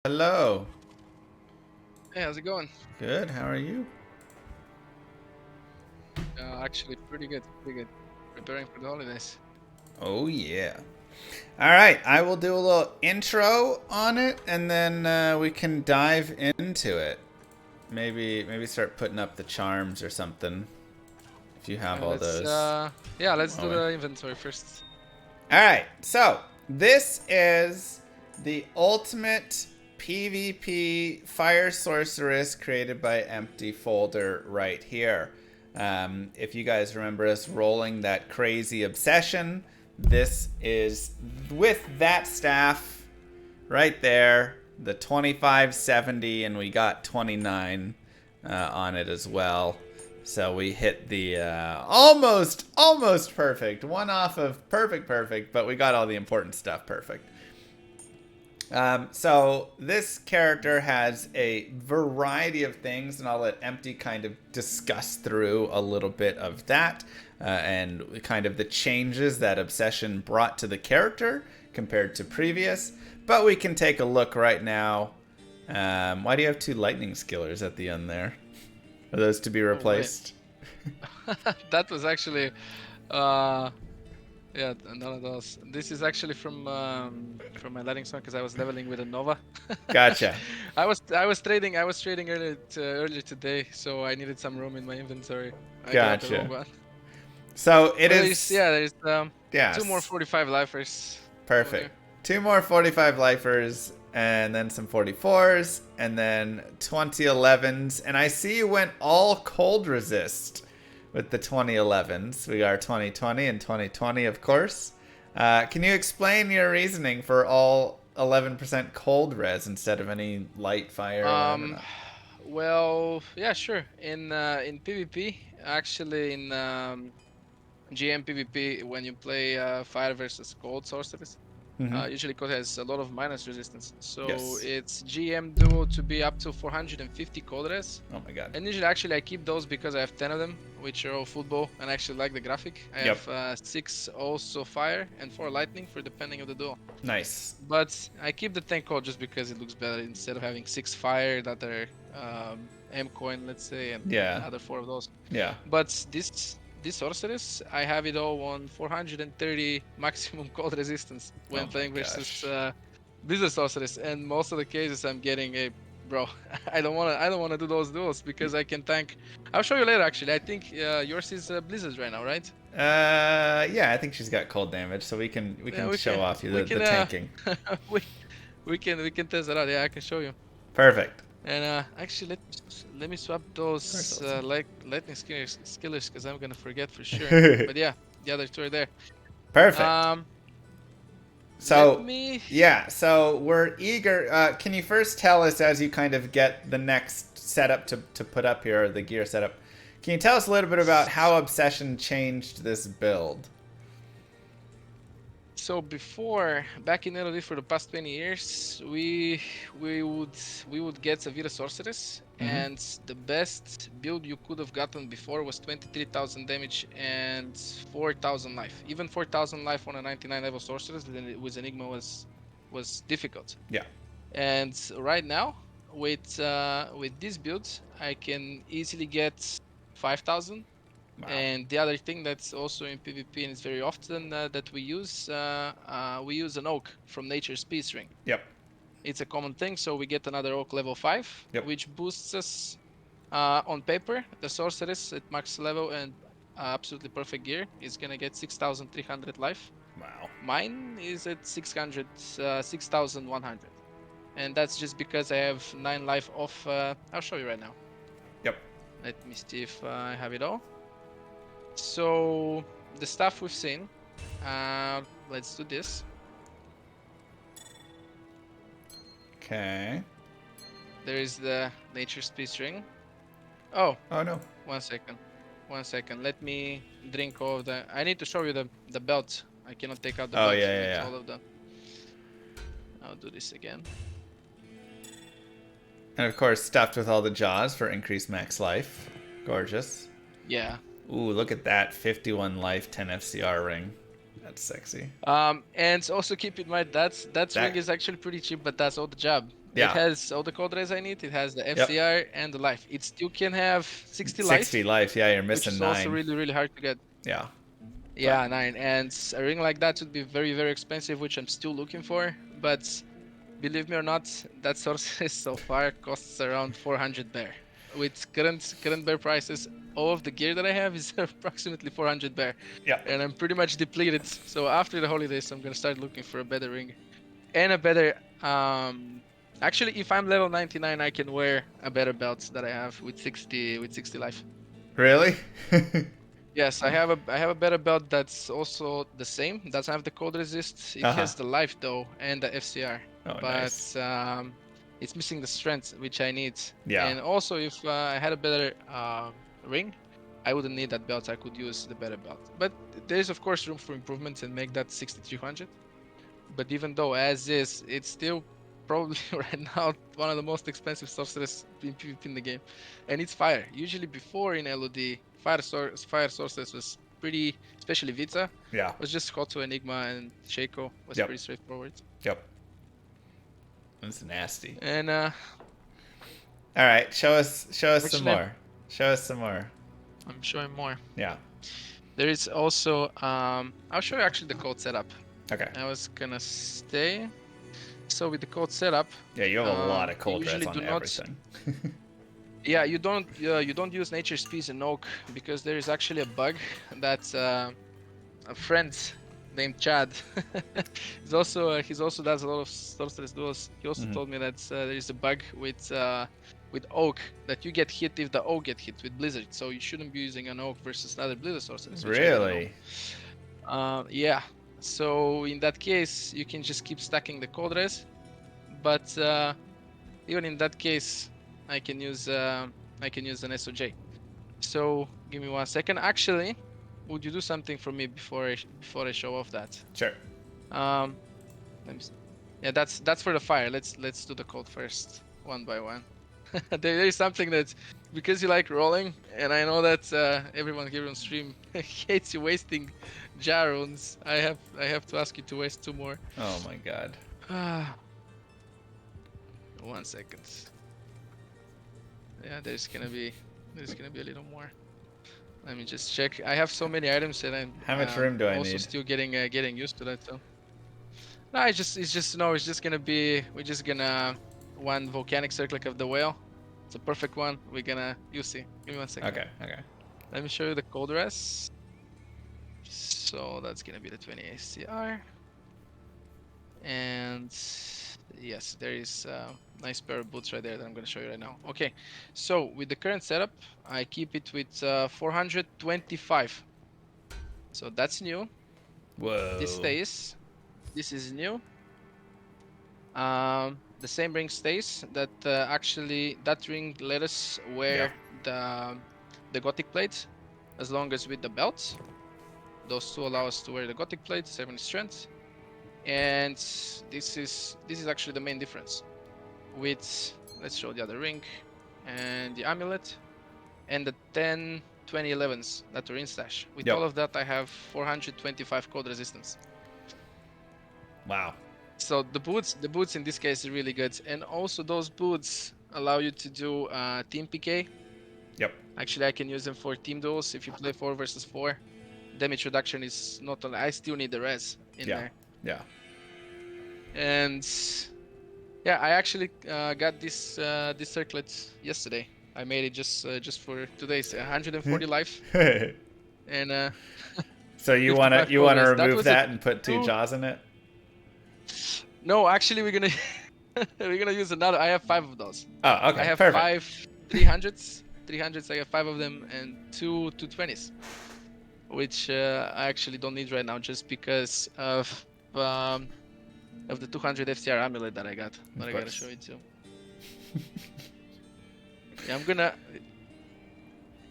Hello. Hey, how's it going? Good. How are you? Actually, pretty good, pretty good. Preparing for the holidays. Oh yeah. All right. I will do a little intro on it, and then we can dive into it. Maybe start putting up the charms or something. If you have all Let's those. yeah, let's do Oh, wait. the inventory first. All right. So this is the ultimate PvP fire sorceress created by Empty Folder right here. If you guys remember us rolling that crazy obsession, this is with that staff right there, the 2570, and we got 29 on it as well. So we hit the almost perfect. One off of perfect, but we got all the important stuff perfect. So this character has a variety of things, and I'll let Empty kind of discuss through a little bit of that and kind of the changes that Obsession brought to the character compared to previous. But we can take a look right now. Why do you have two lightning skillers at the end there? Are those to be Oh wait, replaced? that was actually uh yeah, none of those. This is actually from my lighting song because I was leveling with a Nova. Gotcha. I was trading earlier today, so I needed some room in my inventory. I grabbed the wrong Gotcha. one. So it But there's is. yeah, there's two more Yes. 45 lifers over Perfect. here. Two more 45 lifers, and then some 44s, and then 2011s. And I see you went all cold resist with the 2011s. We are 2020 and 2020, of course. Can you explain your reasoning for all 11% cold res instead of any light fire or whatever? Um, Not? well, yeah, sure. In PvP, actually in GM PvP, when you play fire versus cold sorceress, Mm-hmm. usually code has a lot of minus resistance. So Yes. it's GM duo to be up to 450 cold res. Oh my god. And usually, actually, I keep those because I have 10 of them, which are all football, and I actually like the graphic. I Yep. have six also fire and four lightning for depending of the duo. Nice. But I keep the 10 code just because it looks better instead of having six fire that are M coin, let's say, and Yeah. another four of those. Yeah. But this sorceress, I have it all on 430 maximum cold resistance Oh when my playing versus gosh. Blizzard sorceress, and most of the cases I'm getting a bro. I don't wanna do those duels because I can tank. I'll show you later. Actually, I think yours is Blizzard right now, right? Yeah, I think she's got cold damage, so we Yeah, can show off you we the can tanking. we we can test that out. Yeah, I can show you. Perfect. And actually, let me swap Of course, those Elsa. like lightning skillers because I'm gonna forget for sure. But yeah, the other two are there. Perfect. Um, let So, me. yeah, so we're eager. Can you first tell us as you kind of get the next setup to put up here, the gear setup? Can you tell us a little bit about how Obsession changed this build? So before, back in LOD for the past 20 years, we would we would get Savira Sorceress, Mm-hmm. and the best build you could have gotten before was 23,000 damage and 4,000 life. Even 4,000 life on a 99 level Sorceress then it with Enigma was difficult. Yeah. And right now, with this build, I can easily get 5,000. Wow. And the other thing that's also in PvP and it's very often that we use an oak from Nature's Peace Ring. Yep. It's a common thing, so we get another oak level 5, Yep. which boosts us on paper. The sorceress at max level and absolutely perfect gear is gonna get 6,300 life. Wow. Mine is at 6,100, and that's just because I have 9 life off. I'll show you right now. Yep. Let me see if I have it all. So the stuff we've seen. Let's do this. Okay. There is the nature speed ring. Oh, Oh no. 1 second. 1 second. Let me drink all of the. I need to show you the belt. I cannot take out the Oh belt yeah, yeah, with yeah. all of them. I'll do this again. And of course, stuffed with all the jaws for increased max life. Gorgeous. Yeah. Ooh, look at that 51 life 10 FCR ring. That's sexy. And also keep in mind that ring That is actually pretty cheap, but that's all the job. It Yeah. has all the code rays I need. It has the Yep. FCR and the life. It still can have 60 60 life, life. Yeah, you're which missing is also 9. really, really hard to get. Yeah. But Yeah, 9. And a ring like that would be very, very expensive, which I'm still looking for. But believe me or not, that sorceress so far costs around 400 bear. With current bear prices, all of the gear that I have is approximately 400 bear. yeah. And I'm pretty much depleted. So after the holidays, I'm gonna start looking for a better ring. And a better actually if I'm level 99 I can wear a better belt that I have with 60 life. Really? Yes, I have a better belt that's also the same. Doesn't have the cold resist. It Uh-huh. has the life though and the FCR. Oh, But nice. it's missing the strength which I need. Yeah. And also if I had a better ring, I wouldn't need that belt. I could use the better belt. But there's of course room for improvement and make that 6300. But even though as is, it's still probably right now one of the most expensive sorcerers in PvP in the game, and it's fire. Usually before in LOD, fire sorceress was pretty, especially Vita, Yeah. was just Hoto, Enigma, and Shaco was Yep. pretty straightforward. Yep. That's nasty. And All right, show us some actually, more. Show us some more. I'm showing more. Yeah. There is also I'll show you actually the code setup. Okay. I was gonna stay. So with the code setup, Yeah, you have a lot of you cold res usually on do not. everything. Yeah, you don't use nature's peace in oak because there is actually a bug that a friend named Chad he's also does a lot of sorceress duels. He also told me that there is a bug with oak that you get hit if the oak get hit with blizzard. So you shouldn't be using an oak versus another blizzard sorceress, which I didn't know. Really? Yeah. So in that case, you can just keep stacking the cold res, but even in that case, I can use an SOJ. So give me 1 second. Actually, would you do something for me before I show off that? Sure. Um, let me see. Yeah, that's for the fire. Let's do the code first, one by one. There is something that because you like rolling, and I know that everyone here on stream hates you wasting jar runes. I have to ask you to waste 2 more. Oh my god. 1 second. Yeah, there's gonna be a little more. Let me just check. I have so many items and I'm How much room do I also need? still getting used to that. So no, it's just gonna be we're just gonna one volcanic circlet of the whale. It's a perfect one. You'll see. Give me 1 second. Okay, okay. Let me show you the cold rest. So that's gonna be the 20 ACR. And yes, there is a nice pair of boots right there that I'm going to show you right now. Okay, so with the current setup, I keep it with 425. So that's new. Whoa. This stays. This is new. The same ring stays. That actually that ring let us wear the gothic plate as long as with the belt. Those two allow us to wear the gothic plate, 70 strength. And this is actually the main difference with let's show the other ring and the amulet and the 10 20 11s that are in stash. With Yep. all of that I have 425 cold resistance. Wow. So the boots in this case are really good, and also those boots allow you to do team PK. Yep. Actually I can use them for team duels if you play 4 versus 4. Damage reduction is not only I still need the res in there. Yeah. And yeah, I actually got this circlet yesterday. I made it just for today's 140 life and So you 55 wanna progress. remove Was a that and put 2 2. jaws in it? No, actually we're gonna we're gonna use another. I have 5 of those. Oh, okay. I have Perfect. 5 300s. 300s. I have 5 of them and 2 220s, which I actually don't need right now just because of the 200 FCR amulet that I got. But I gotta show it too. Yeah, I'm gonna.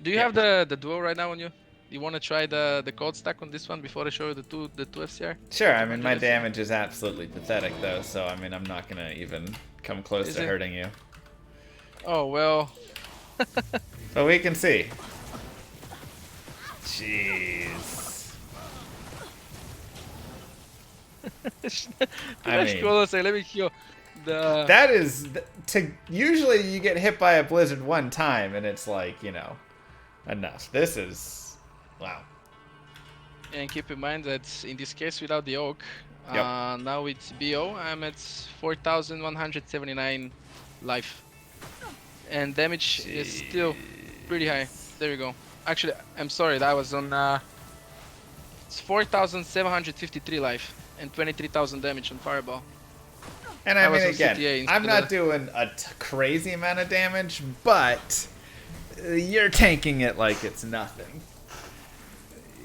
Do you have the duo right now on you? You want to try the code stack on this one before I show you the two FCR? Sure. I mean, my 200 FCR? damage is absolutely pathetic, though. So I mean, I'm not gonna even come close Is to it? hurting you. Oh well. But we can see. Jeez. I mean, Hold on a second, let me heal. That is to usually you get hit by a blizzard one time and it's like, enough. This is wow. And keep in mind that in this case, without the oak, Yep. now with BO, I'm at 4,179 life. And damage is still pretty high. There we go. Actually, I'm sorry, that was on it's 4,753 life and 23,000 damage on Fireball. And I mean, again, I'm not doing a crazy amount of damage, but you're tanking it like it's nothing.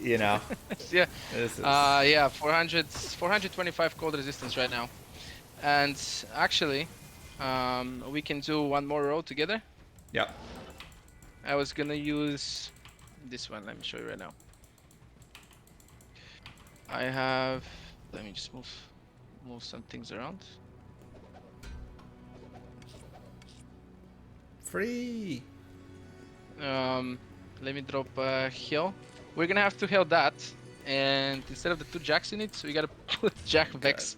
Yeah. This is... yeah, 425 cold resistance right now. And actually, we can do one more row together. Yep. I was gonna use this one. Let me show you right now. I have. Let me just move some things around. Free. Let me drop a heal. We're gonna have to heal that, and instead of the 2 jacks in it, we gotta put Jack Vex.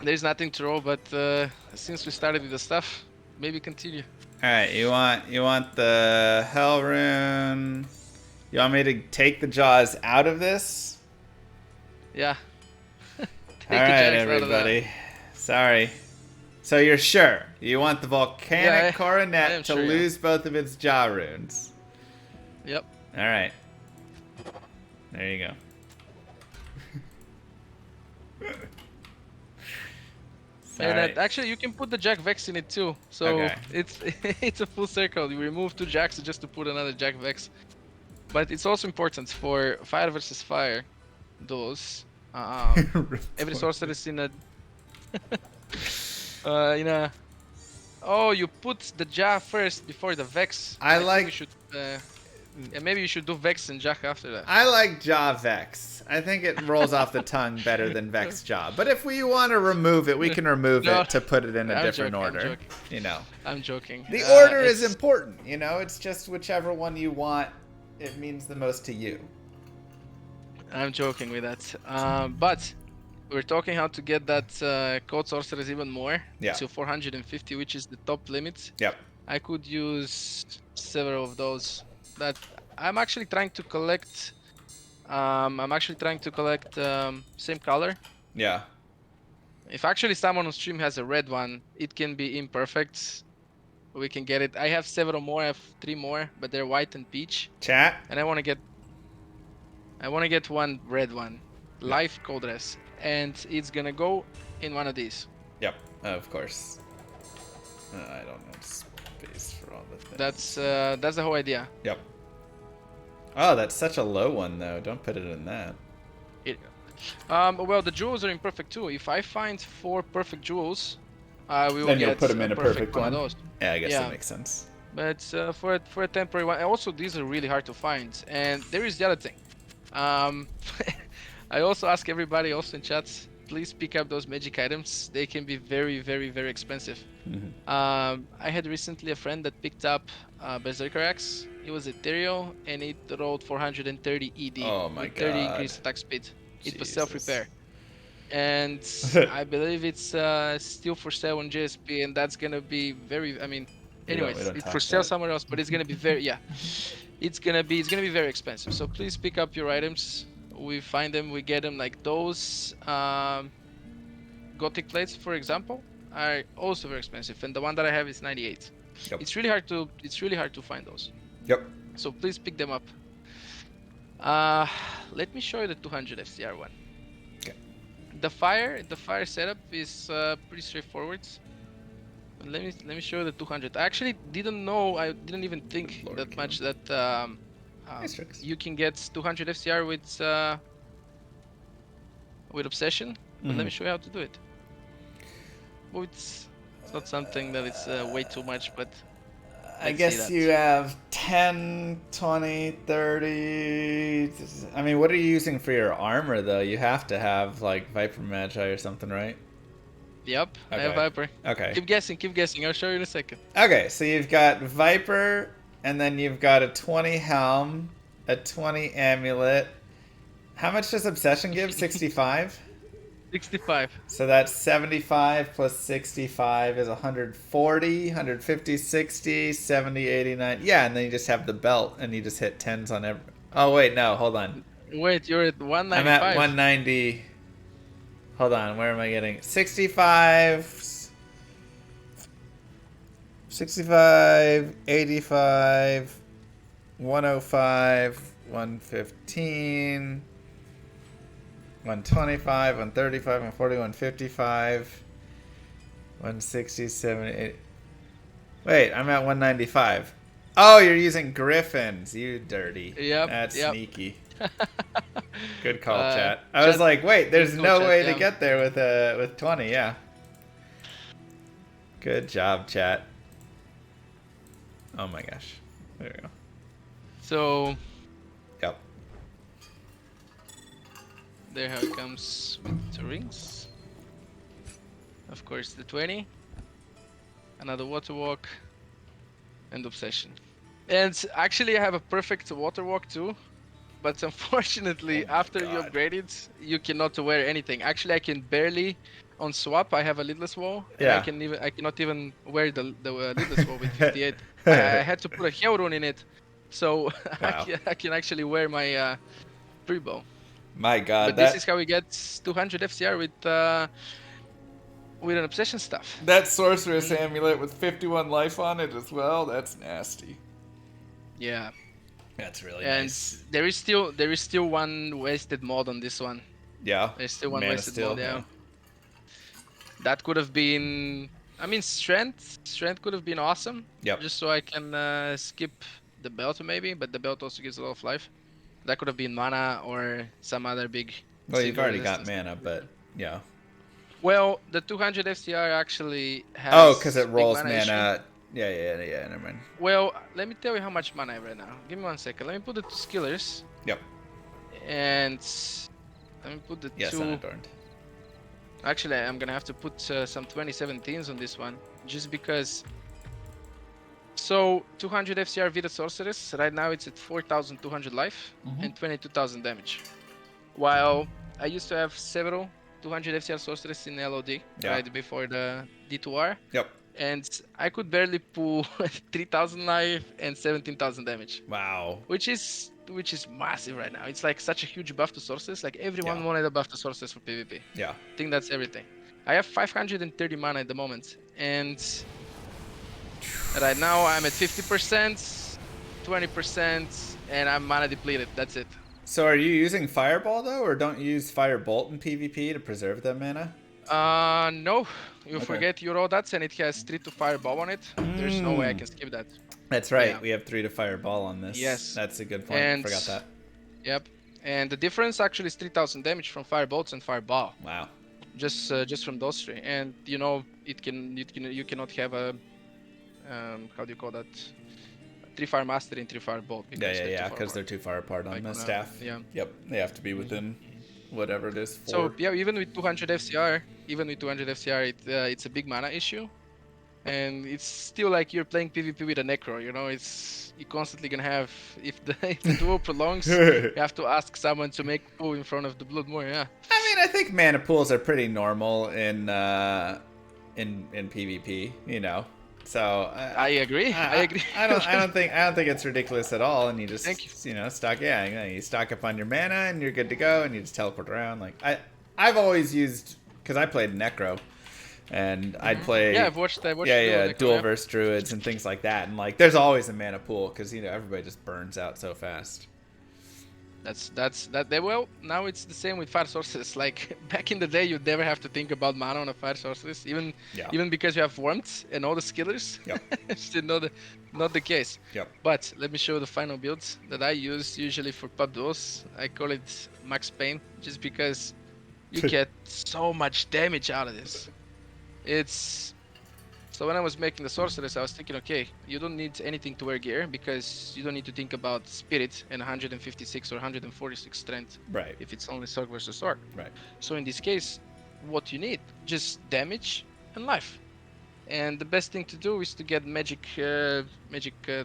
There's nothing to roll, but since we started with the stuff, maybe continue. All right, you want the Hell Rune? You want me to take the jaws out of this? Yeah. All right, everybody. Sorry. So you're sure you want the volcanic coronet to lose both of its jaw runes? Yep. All right. There you go. And actually, you can put the Jack Vex in it too. So it's a full circle. You remove 2 jacks just to put another Jack Vex. But it's also important for fire versus fire. Those every sorcerer is in a Oh, you put the Jaw first before the Vex. I like. We should, maybe you should do Vex and Jack after that. I like Jaw Vex. I think it rolls off the tongue better than Vex Jaw. But if we want to remove it, we can remove it to put it in a different order. I'm joking. The order is important. It's just whichever one you want. It means the most to you. I'm joking with that. But we're talking how to get that code sorcerers even more to 450, which is the top limit. Yep. I could use several of those. That I'm actually trying to collect. Same color. Yeah. If actually someone on stream has a red one, it can be imperfect. We can get it. I have several more. I have 3 more, but they're white and peach. Chat. And I want to get one red one, life cold dress, and it's gonna go in one of these. Yep, of course. I don't have space for all the things. That's the whole idea. Yep. Oh, that's such a low one though. Don't put it in that. Well, the jewels are imperfect too. If I find 4 perfect jewels, we will you'll put them in a perfect one. Of those. Yeah, I guess that makes sense. But for a temporary one, and also these are really hard to find. And there is the other thing. I also ask everybody also in chats, please pick up those magic items. They can be very, very, very expensive. Mm-hmm. I had recently a friend that picked up Berserker Axe. It was ethereal and it rolled 430 ED with 30 increased attack speed. It was self-repair. And I believe it's still for sale on JSP, and that's gonna be very. I mean, anyways, it's for sale somewhere else, but it's gonna be very. It's gonna be very expensive. So please pick up your items. We find them, we get them. Like those Gothic plates, for example, are also very expensive, and the one that I have is 98. Yep. It's really hard to find those. Yep. So please pick them up. Let me show you the 200 FCR one. Okay. The fire setup is pretty straightforward. Let me show you the 200. I actually didn't know. I didn't even think that much that you can get 200 FCR with obsession. But let me show you how to do it. Well, it's not something that it's way too much, but I guess you have 10, 20, 30. I mean, what are you using for your armor, though? You have to have, like, Viper Magi or something, right? Yep, okay. I have Viper. Okay. Keep guessing. I'll show you in a second. Okay, so you've got Viper, and then you've got a 20 helm, a 20 amulet. How much does Obsession give? 65? 65. So that's 75 plus 65 is 140, 150, 60, 70, 89. Yeah, and then you just have the belt and you just hit tens on every. Oh, wait, no, hold on. Wait, you're at I'm at 195. 190. Hold on, where am I getting? 65, 65, 85, 105, 115, 125, 135, 140, 155, 160, 70. Wait, I'm at 195. Oh, you're using griffins. You dirty. Yep, That's yep. sneaky. Good call, chat. I was Chat, like, wait, good there's call, no chat. way to Yeah. get there with 20. Yeah. Good job, chat. Oh my gosh. There we go. So Yep. there how it comes with the rings. Of course, the 20, another water walk, and obsession. And actually, I have a perfect water walk too. But unfortunately, Oh my after you god. upgrade it, you cannot wear anything. Actually, I can barely on swap. I have a lidless wall, and Yeah. I cannot even wear the lidless wall with 58. I had to put a hell rune in it, so Wow. I can actually wear my free bow. My god, But this is how we get 200 FCR with an obsession stuff. that sorceress Mm, amulet with 51 life on it as well. That's nasty. yeah, That's really and nice. there is still one wasted mod on this one. Yeah. There's still one Mana wasted mod. Steel, Yeah. yeah. That could have been. I mean, strength could have been awesome. Yep. Just so I can skip the belt maybe, but the belt also gives a lot of life. That could have been mana or some other big Well, you've single already got resistance. mana, but yeah. Well, the 200 FCR actually Oh, because has it big rolls mana issue. mana. Yeah, never mind. Well, let me tell you how much mana I have right now. Give me 1 second. Let me put the two skillers Yep. and let me put the Yes, two. unadorned. Actually, I'm gonna have to put some 2017s on this one, just because. So 200 FCR Vita Sorceress, right now it's at 4,200 life and 22,000 damage. While I used to have several 200 FCR Sorceress in LOD, Yeah. right before the D2R, Yep. and I could barely pull 3,000 life and 17,000 damage, Wow. which is massive right now. It's like such a huge buff to Sorceress, like everyone Yeah. wanted a buff to Sorceress for PvP. Yeah. I think that's everything. I have 530 mana at the moment, and right now I'm at 50%, 20%, and I'm mana depleted. That's it. So are you using Fireball though, or don't you use Firebolt in PvP to preserve that mana? No, you Okay. forget you roll that, and it has 3 to fireball on it. There's no way I can skip that. That's right. Yeah. We have 3 to Fireball on this. Yes. That's a good point. And Forgot that. yep. And the difference actually is 3,000 damage from firebolts and fireball. Wow. Just from those three. And you know you cannot have a how do you call that? 3 fire mastery and 3 fire bolt Yeah. Because they're too far apart on Like the on a- staff. yeah. Yep. They have to be within whatever it is. 4. So yeah, even with 200 FCR, it's a big mana issue, and it's still like you're playing PvP with a Necro. You know, you're constantly gonna have if the duel prolongs, you have to ask someone to make pull in front of the Bloodmoor. Yeah. I mean, I think mana pools are pretty normal in PvP. You know. So I agree. I agree. I don't think it's ridiculous at all. And you just Thank you. stock. Yeah, you stock up on your mana and you're good to go. And you just teleport around. Like I've always used because I played Necro, and I'd play. Yeah, I've watched. Yeah, Necro, dual verse druids and things like that. And like, there's always a mana pool because everybody just burns out so fast. Well, now it's the same with fire sources. Like back in the day, you'd never have to think about mana on a fire sources, even because you have warmth and all the skillers. Yep. It's not the case. Yep. But let me show you the final builds that I use usually for pub duels. I call it Max Pain, just because you get so much damage out of this. So when I was making the sorceress, I was thinking, okay, you don't need anything to wear gear because you don't need to think about spirit and 156 or 146 strength. Right. If it's only Sorc versus Sorc. Right. So in this case, what you need, just damage and life. And the best thing to do is to get magic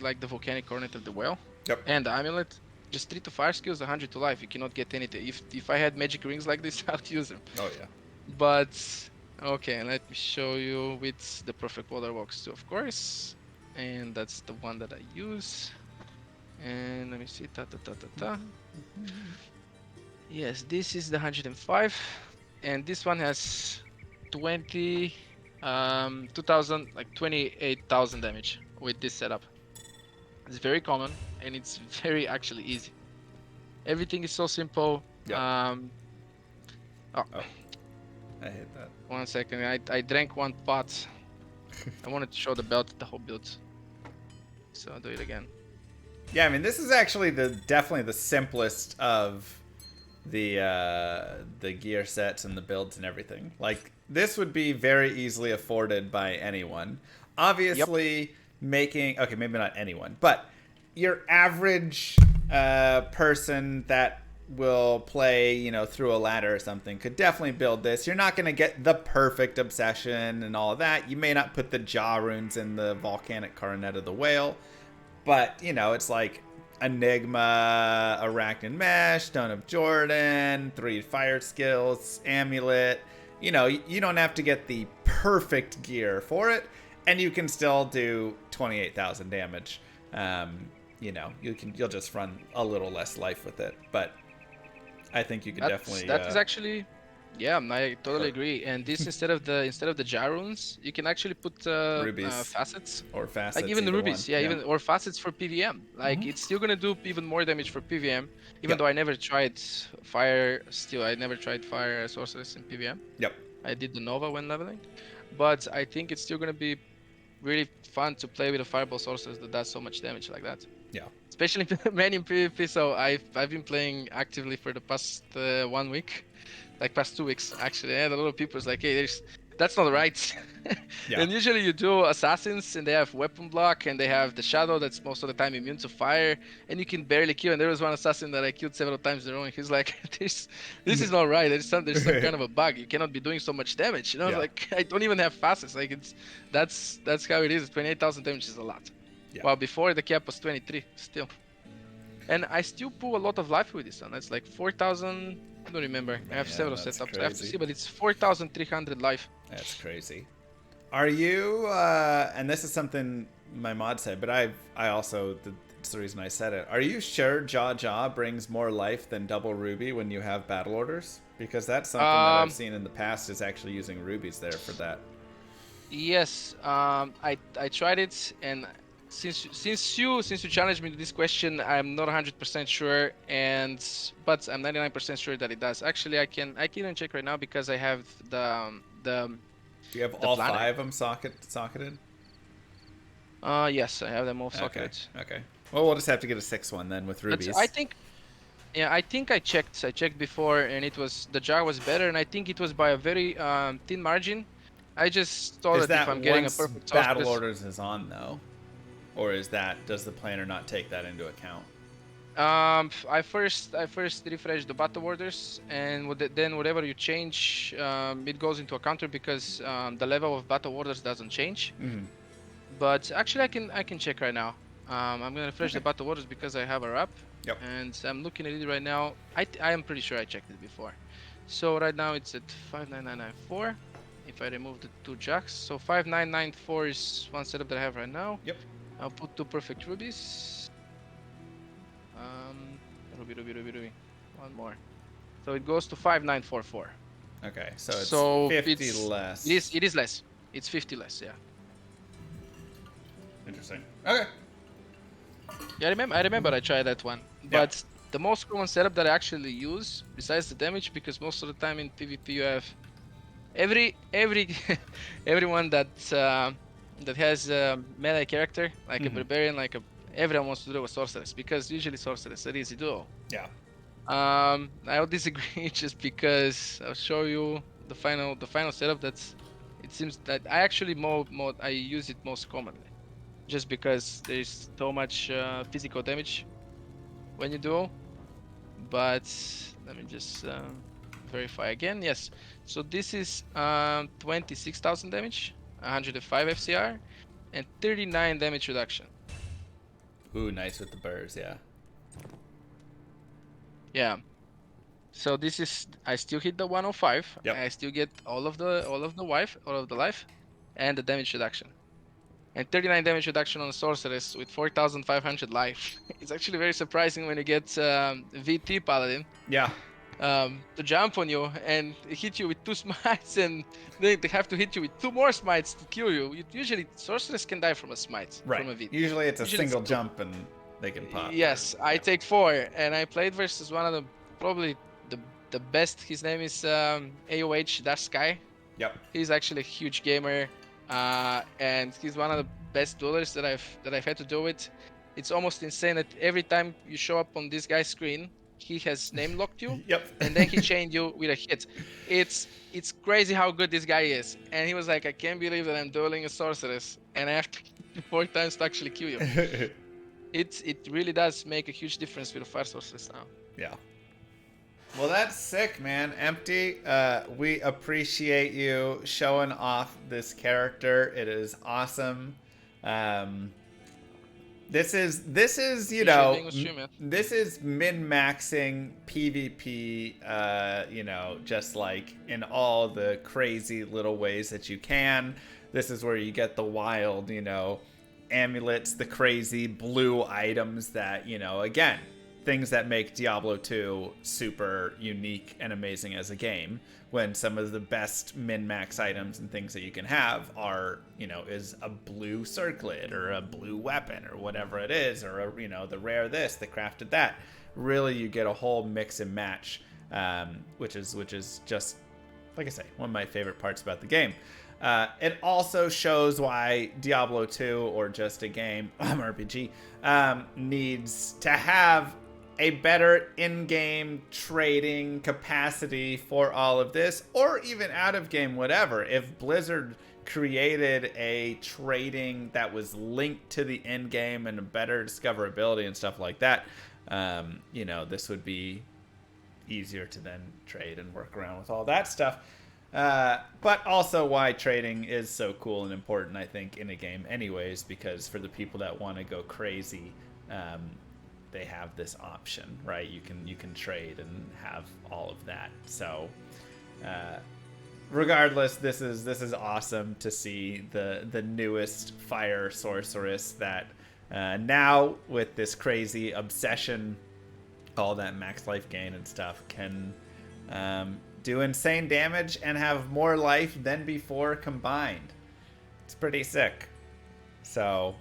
like the volcanic cornet of the well. Yep. And the amulet. Just 3 to fire skills, 100 to life. You cannot get anything. If I had magic rings like this, I'd use them. Oh yeah. But okay, let me show you with the perfect water walks too, of course. And that's the one that I use. And let me see. Ta ta ta ta ta. Yes, this is the 105, and this one has 20, 2000, like 28,000 damage with this setup. It's very common and it's very actually easy. Everything is so simple. Yep. Oh, Oh, I hate that. 1 second. I drank one pot. I wanted to show the belt, the whole build. So I'll do it again. Yeah, I mean, this is actually definitely the simplest of the gear sets and the builds and everything. Like, this would be very easily afforded by anyone. Yep. Obviously, making okay, maybe not anyone, but your average person that will play, through a ladder or something could definitely build this. You're not going to get the perfect obsession and all of that. You may not put the jaw runes in the volcanic coronet of the whale, but it's like Enigma, Arachnid Mesh, Stone of Jordan, 3 fire skills, Amulet. You don't have to get the perfect gear for it, and you can still do 28,000 damage. You'll just run a little less life with it, but I think you could definitely That is actually, yeah, I totally hurt agree. And this instead of the jar runes, you can actually put rubies facets, or like facets, even the either one. rubies, yeah, Yeah. even or facets for PVM. Like it's still gonna do even more damage for PVM, even Yep. though I never tried fire. Still, I never tried fire sorceress in PVM. Yep. I did the Nova when leveling, but I think it's still gonna be really fun to play with a fireball sorceress that does so much damage like that. Yeah. Especially many in PvP. So I've been playing actively for the past 1 week, like past 2 weeks actually. And a lot of people is like, hey, that's not right. Yeah. And usually you do assassins and they have weapon block and they have the shadow that's most of the time immune to fire and you can barely kill. And there was one assassin that I killed several times in a row and he's like, this is not right. There's some kind of a bug. You cannot be doing so much damage. Yeah. Like I don't even have fastest. Like that's how it is. 28,000 damage is a lot. Yeah. Well, before the cap was 23 still. And I still pull a lot of life with this one. It's like 4,000. I don't remember. I have Man, several that's setups. I have to crazy. see, but it's 4,300 life. That's crazy. Are you? And this is something my mod said, but I also it's the reason I said it. Are you sure Jaw Jaw brings more life than double ruby when you have battle orders? Because that's something that I've Um, seen in the past is actually using rubies there for that. yes. I tried it, and since you challenged me to this question, I'm not 100% sure, but I'm 99% sure that it does. Actually, I can even check right now because I have Do you have the all planner. 5 of them socketed? Yes, I have them all Okay. socketed. Okay. Well, we'll just have to get a 6th one then with But I rubies. think Yeah, I think I checked. I checked before, and it was the jar was better, and I think it was by a very thin margin. I just thought Is that if that I'm getting a once perfect battle sorceress, orders is on though, or does the planner not take that into account? I first refresh the battle orders, and then whatever you change, it goes into a counter because the level of battle orders doesn't change. Mm-hmm. But actually, I can check right now. I'm gonna refresh Okay. the battle orders because I have a wrap, Yep. and I'm looking at it right now. I am pretty sure I checked it before. So right now it's at 59994. If I remove the 2 jacks, so 5994 is one setup that I have right now. Yep. I'll put 2 perfect rubies. Ruby. One more. So it goes to 5944. Okay, so it's So 50 it's it is less. it is less. It's 50 less. Yeah. Interesting. Okay. Yeah, I remember I tried that one. Yeah. But the most common setup that I actually use, besides the damage, because most of the time in PvP you have every everyone that has a melee character, like a Mm-hmm. barbarian, everyone wants to do a sorceress because usually sorceress are easy duo. Yeah. I'll disagree just because I'll show you the final setup. It seems that I actually I use it most commonly, just because there's so much physical damage when you duel. But let me just verify again. Yes, so this is 26,000 damage, 105 FCR, and 39 damage reduction. Ooh, nice with the burrs. Yeah. Yeah, So this is I still hit the 105. Yep. I still get all of the life, and the damage reduction. And 39 damage reduction on sorceress with 4,500 life. It's actually very surprising when you get VT paladin Yeah. to jump on you and hit you with 2 smites, and then they have to hit you with 2 more smites to kill you. Usually sorceress can die from a smite, Right. from a VT. Usually it's a Usually it's single 2. jump and they can pop. Yes, I Yeah. take 4, and I played versus one of the probably the best. His name is AOH Dash Sky. Yep. He's actually a huge gamer, and he's one of the best duelers that I've had to do with. It's almost insane that every time you show up on this guy's screen, he has name locked you, Yep. and then he chained you with a hit. It's crazy how good this guy is. And he was like, I can't believe that I'm dueling a sorceress, and I have to hit you 4 times to actually kill you. It really does make a huge difference with a fire sorceress now. Yeah. Well, that's sick, man. Empty, we appreciate you showing off this character. It is awesome. This is you know, this is min-maxing PvP, you know, just like in all the crazy little ways that you can. This is where you get the wild, you know, amulets, the crazy blue items that, you know, again, things that make Diablo 2 super unique and amazing as a game, when some of the best min-max items and things that you can have are, you know, is a blue circlet or a blue weapon or whatever it is, or a, you know, the rare this, the crafted that. Really, you get a whole mix and match, which is just, like I say, one of my favorite parts about the game. It also shows why Diablo 2, or just a game, RPG, needs to have a better in-game trading capacity for all of this, or even out-of-game, whatever. If Blizzard created a trading that was linked to the in-game and a better discoverability and stuff like that, you know, this would be easier to then trade and work around with all that stuff. But also why trading is so cool and important, I think, in a game anyways, because for the people that want to go crazy, they have this option, right? You can trade and have all of that. So regardless, this is awesome to see the newest fire sorceress that now, with this crazy obsession, all that max life gain and stuff, can do insane damage and have more life than before combined. It's pretty sick. So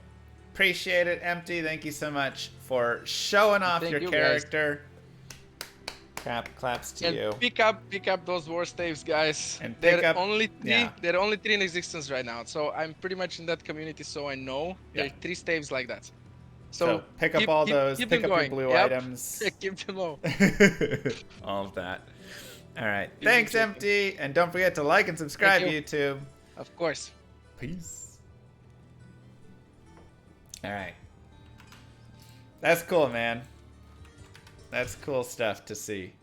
appreciate it, Empty. Thank you so much for showing off your character. Claps to you. Pick up those war staves, guys. And there are only 3 in existence right now. So I'm pretty much in that community, so I know there are 3 staves like that. So pick up all those. Pick up your blue items. Keep them low. All of that. All right. Thanks, Empty, and don't forget to like and subscribe, YouTube. Of course. Peace. All right. That's cool, man. That's cool stuff to see.